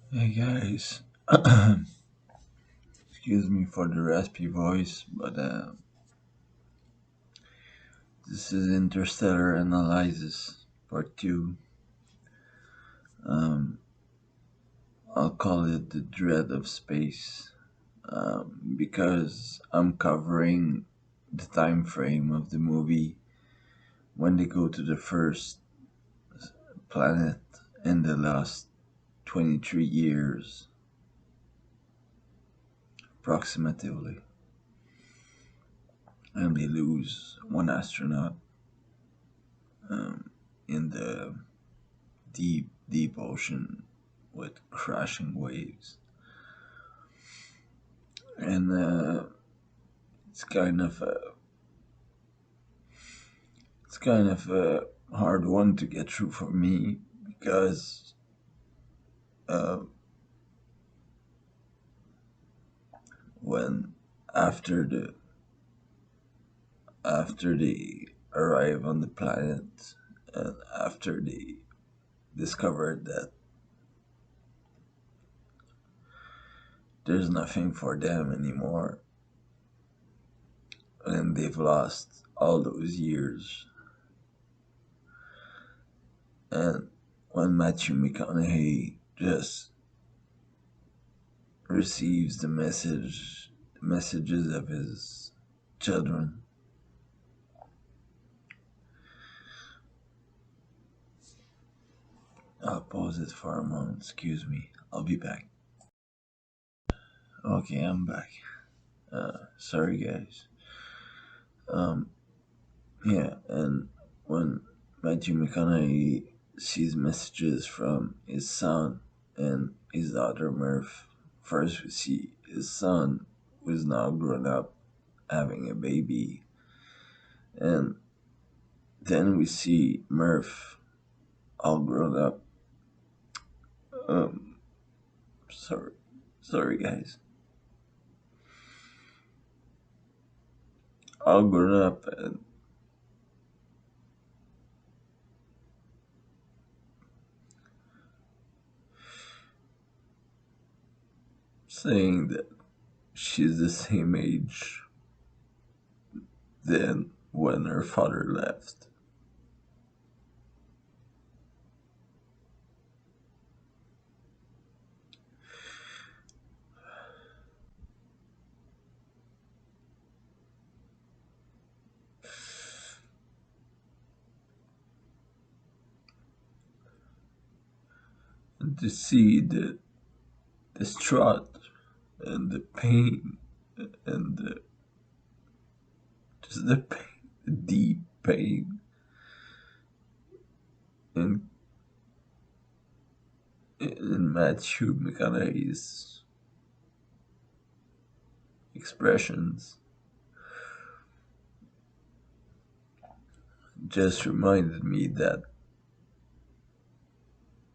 Hey guys, excuse me for the raspy voice, but this is Interstellar Analysis Part 2. Um, I'll call it the dread of space because I'm covering the time frame of the movie when they go to the first planet in the last 23 years, approximately, and they lose one astronaut in the deep, deep ocean with crashing waves. And it's kind of a it's kind of a hard one to get through for me because uh, when after the after they arrive on the planet and after they discover that there's nothing for them anymore and they've lost all those years, and when Matthew McConaughey just receives messages of his children. I'll pause it for a moment. Excuse me. I'll be back. Okay, I'm back. Sorry, guys. Um, yeah, and when Matthew McConaughey sees messages from his son and his daughter Murph, first we see his son, who is now grown up, having a baby, and then we see Murph all grown up. Um, sorry, sorry, guys. All grown up and saying that she's the same age than when her father left. And to see the distraught and the pain and just the pain, the deep pain in, in Matthew McConaughey's expressions just reminded me that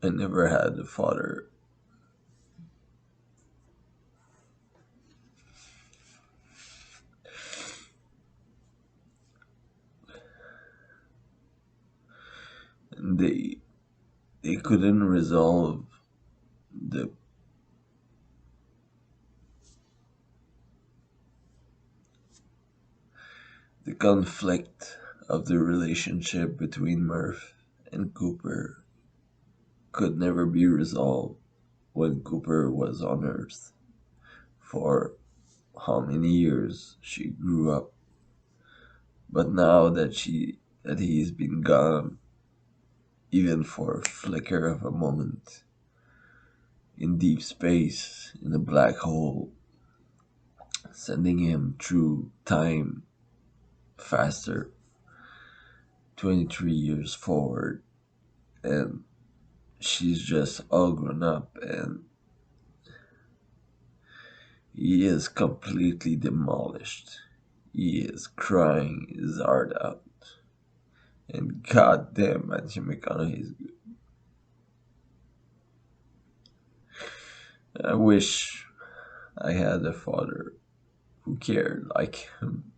I never had a father. And they couldn't resolve the the conflict of the relationship between Murph and Cooper could never be resolved when Cooper was on Earth. For how many years she grew up, but now that he's been gone, even for a flicker of a moment, in deep space, in a black hole, sending him through time faster, 23 years forward, and she's just all grown up and he is completely demolished. He is crying his heart out. And goddamn, Matthew McConaughey is good. I wish I had a father who cared like him.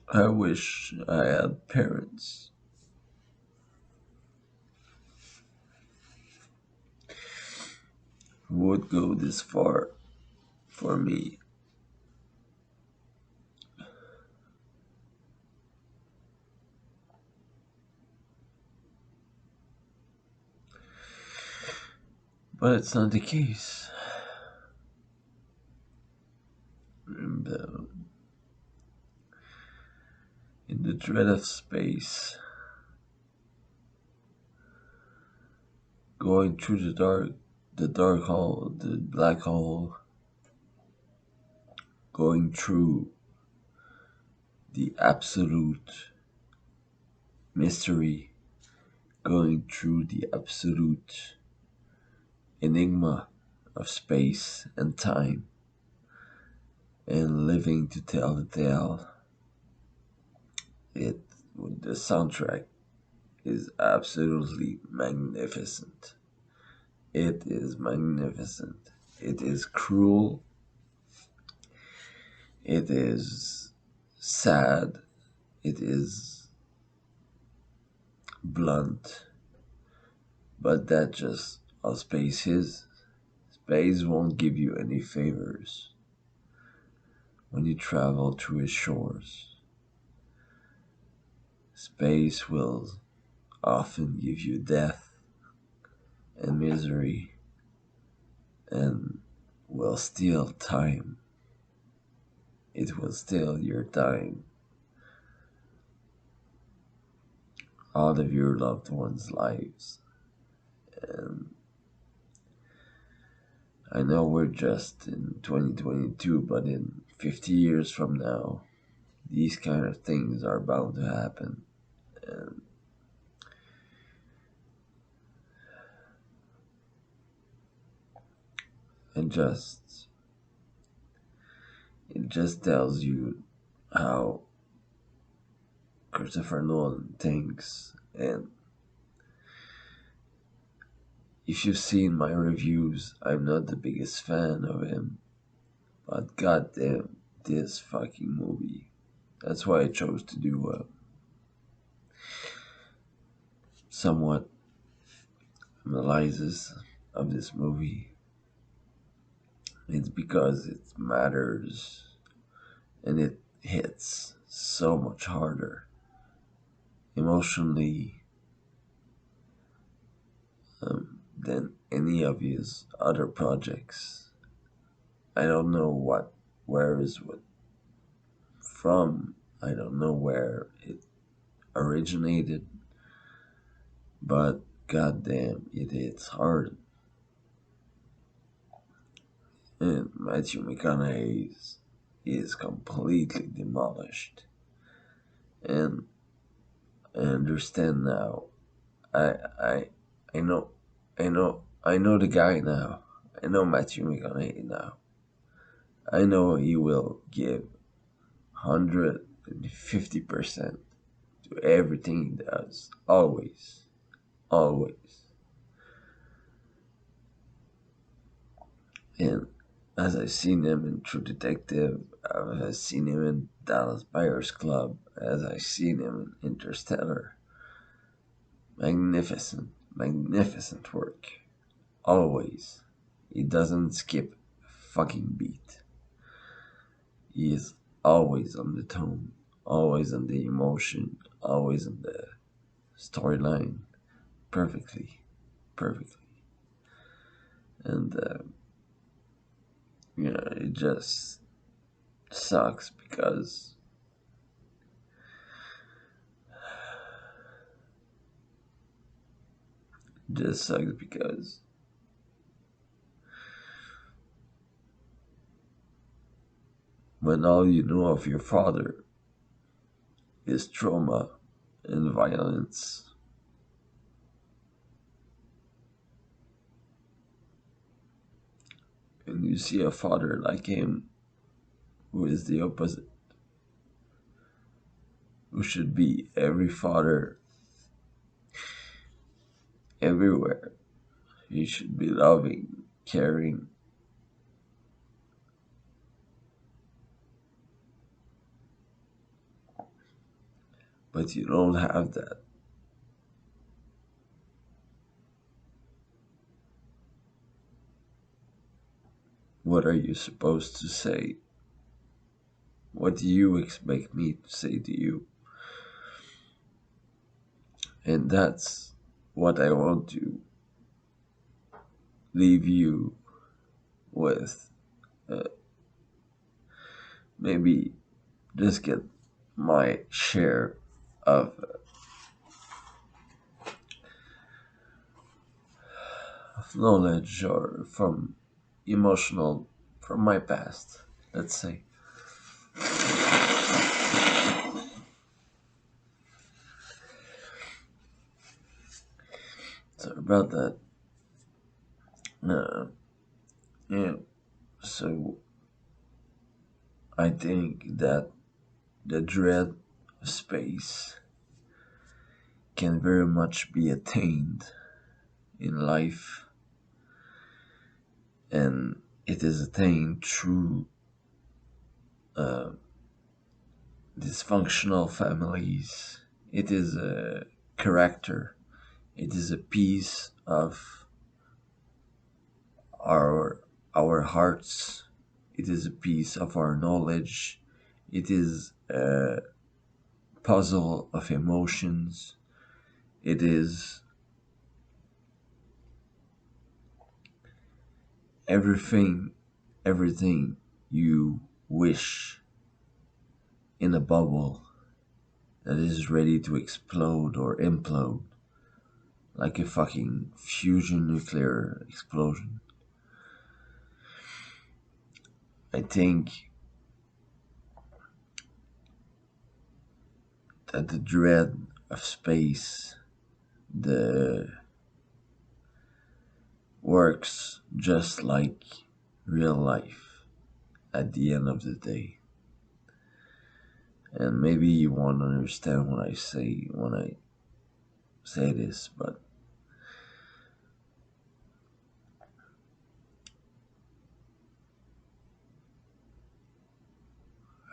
I wish I had parents who would go this far for me. But it's not the case. In the dread of space, going through the dark hole, the black hole, going through the absolute mystery, going through the absolute enigma of space and time, and living to tell the tale. It the soundtrack is absolutely magnificent. It is magnificent. It is cruel. It is sad. It is blunt. But that just how space is. Space won't give you any favors when you travel through its shores. Space will often give you death and misery and will steal time. It will steal your time out of your loved ones' lives. And I know we're just in 2022, but in 50 years from now, these kind of things are bound to happen. And, and just, it just tells you how Christopher Nolan thinks. And if you've seen my reviews, I'm not the biggest fan of him, but goddamn, this fucking movie. That's why I chose to do a somewhat analysis of this movie. It's because it matters and it hits so much harder emotionally than any of his other projects. I don't know where is what from. I don't know where it originated, but goddamn, it hits hard. And Matthew McConaughey is completely demolished. And I understand now. I I I know I know the guy now. I know Matthew McConaughey now. I know he will give 150% to everything he does. Always. Always. And as I've seen him in True Detective, as I've seen him in Dallas Buyers Club, as I've seen him in Interstellar, magnificent, magnificent work. Always. He doesn't skip a fucking beat. He is always on the tone, always on the emotion, always on the storyline, perfectly, perfectly. And it just sucks because just sucks because when all you know of your father is trauma and violence, and you see a father like him who is the opposite, who should be every father everywhere. He should be loving, caring, but you don't have that. What are you supposed to say? What do you expect me to say to you? And that's what I want to leave you with. Uh, Maybe just get my share of knowledge or from emotional from my past, let's say. So about that, uh, yeah. So I think that the dread of space can very much be attained in life, and it is attained through uh, dysfunctional families. It is a character. It is a piece of our our hearts. It is a piece of our knowledge. It is a puzzle of emotions. It is everything, everything you wish in a bubble that is ready to explode or implode like a fucking fusion nuclear explosion. I think that the dread of space, the works just like real life at the end of the day. And maybe you won't understand what I say when I say this, but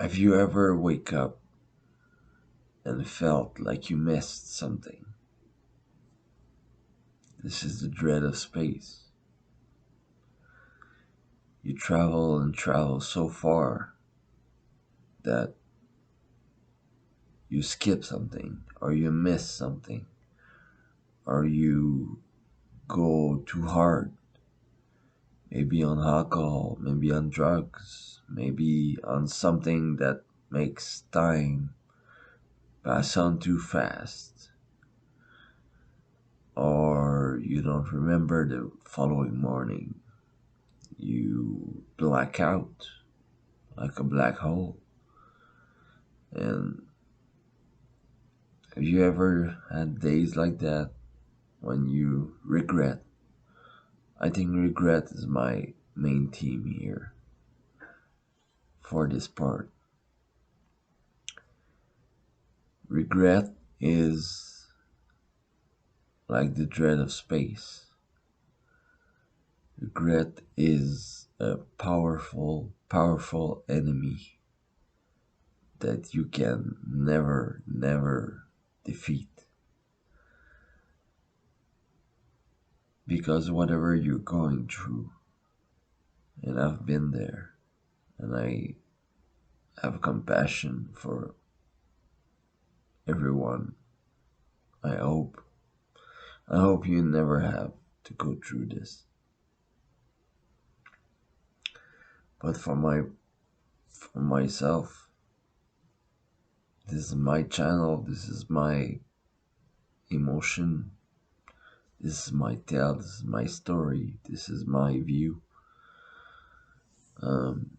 have you ever wake up and felt like you missed something? This is the dread of space. You travel and travel so far that you skip something, or you miss something, or you go too hard, maybe on alcohol, maybe on drugs, maybe on something that makes time pass on too fast, or you don't remember the following morning. You black out like a black hole. And have you ever had days like that when you regret? I think regret is my main theme here for this part. Regret is like the dread of space. Regret is a powerful, powerful enemy that you can never, never defeat. Because whatever you're going through, and I've been there, and I have compassion for everyone. I hope. I hope you never have to go through this. But for myself, this is my channel, this is my emotion, this is my tale, this is my story, this is my view. Um,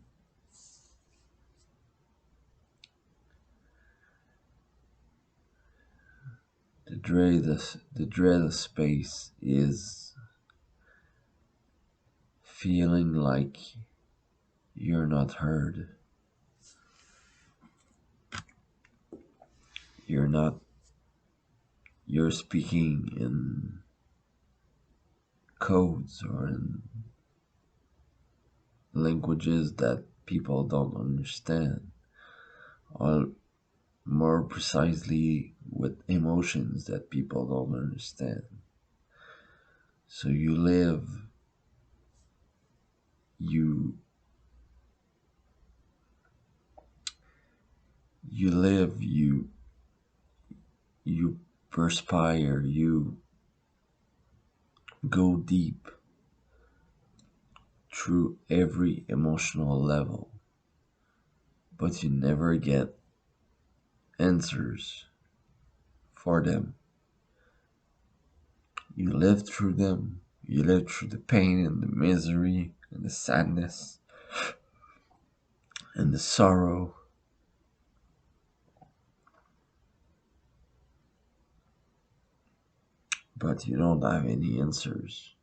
the dread of space is feeling like you're not heard. You're not, you're speaking in codes or in languages that people don't understand, or more precisely with emotions that people don't understand. So you you live, you perspire, you go deep through every emotional level, but you never get answers for them. You live through them, you live through the pain and the misery and the sadness and the sorrow, but you don't have any answers.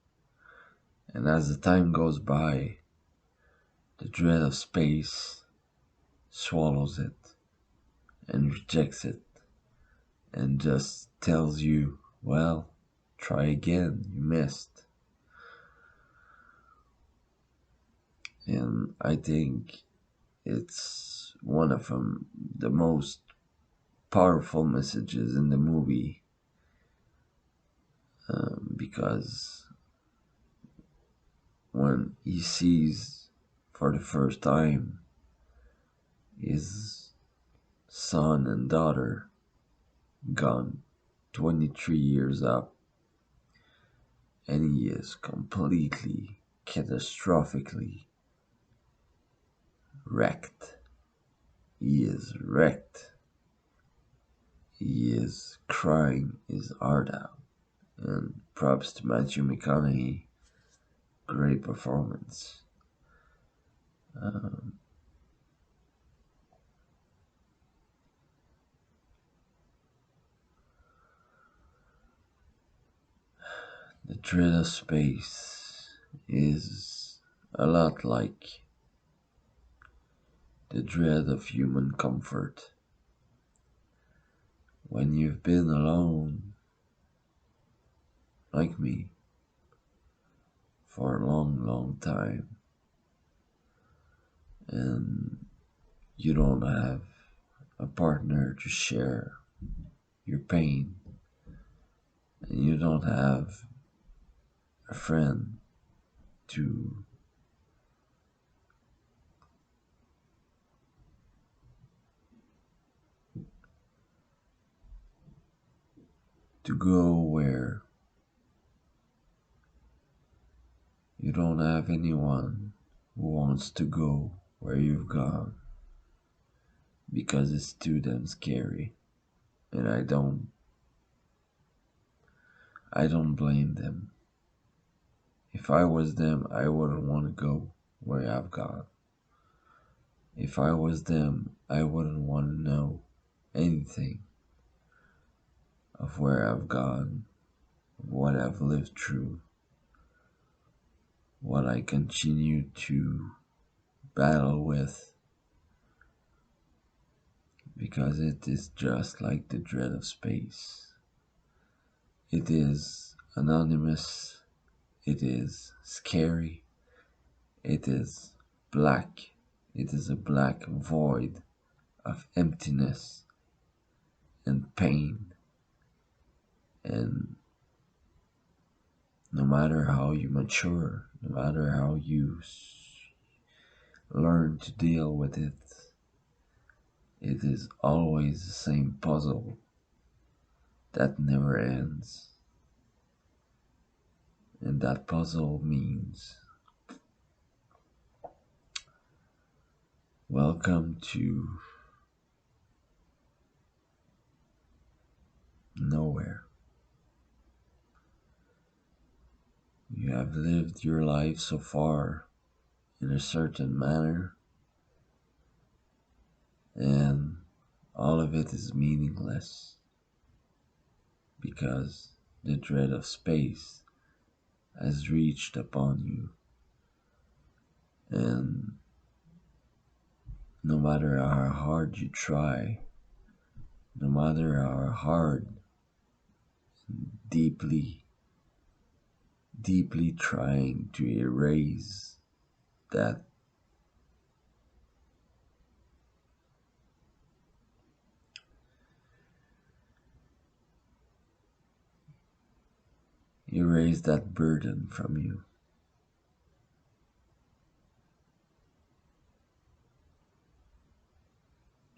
And as the time goes by, the dread of space swallows it and rejects it and just tells you, well, try again, you missed. And I think it's one of the most powerful messages in the movie, because when he sees for the first time his son and daughter gone 23 years up, and he is completely, catastrophically wrecked. He is wrecked. He is crying his heart out. And props to Matthew McConaughey. Great performance. Um, the dread of space is a lot like the dread of human comfort. When you've been alone, like me, for a long, long time, and you don't have a partner to share your pain, and you don't have a friend to go where you don't have anyone who wants to go where you've gone because it's too damn scary. And I don't blame them. If I was them, I wouldn't want to go where I've gone. If I was them, I wouldn't want to know anything of where I've gone, what I've lived through, what I continue to battle with, because it is just like the dread of space. It is anonymous, it is scary, it is black, it is a black void of emptiness and pain. And no matter how you mature, no matter how you learn to deal with it, it is always the same puzzle that never ends. And that puzzle means welcome to nowhere. You have lived your life so far in a certain manner, and all of it is meaningless because the dread of space has reached upon you. And no matter how hard you try, no matter how hard, deeply, deeply trying to erase that erase that burden from you.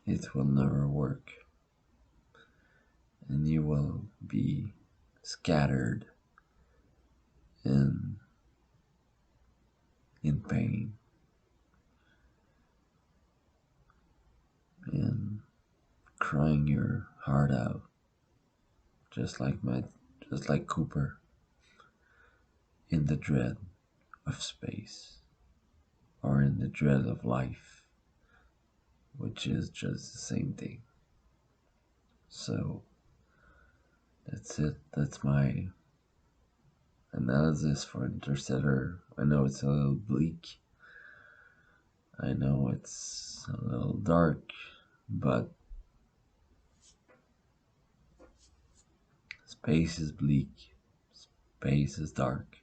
It will never work, and you will be scattered in pain and crying your heart out, just like Cooper in the dread of space or in the dread of life, which is just the same thing. So that's it. That's my analysis for Interstellar. I know it's a little bleak. I know it's a little dark, but space is bleak. Space is dark.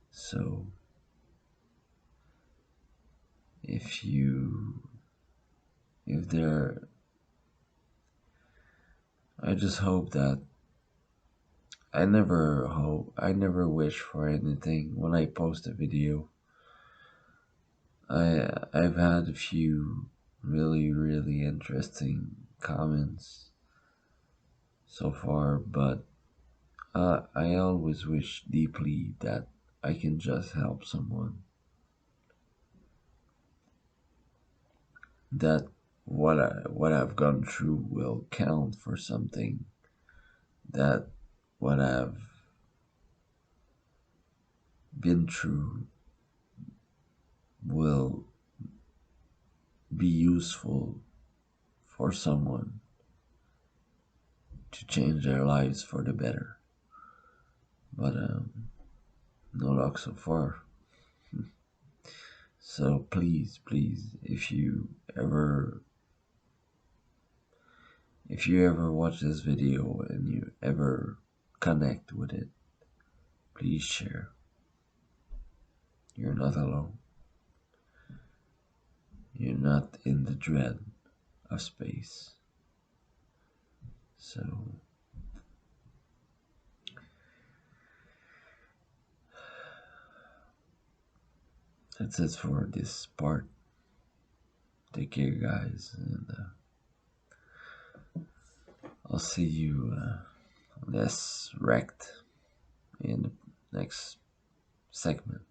So if you if there I just hope that I never wish for anything when I post a video. I've had a few really interesting comments so far, but I always wish deeply that I can just help someone. That what I've gone through will count for something. That what I've been through will be useful for someone to change their lives for the better. But no luck so far. So please, if you ever watch this video and you ever connect with it, please share. You're not alone. You're not in the dread of space. So that's it for this part. Take care, guys, and I'll see you less wrecked in the next segment.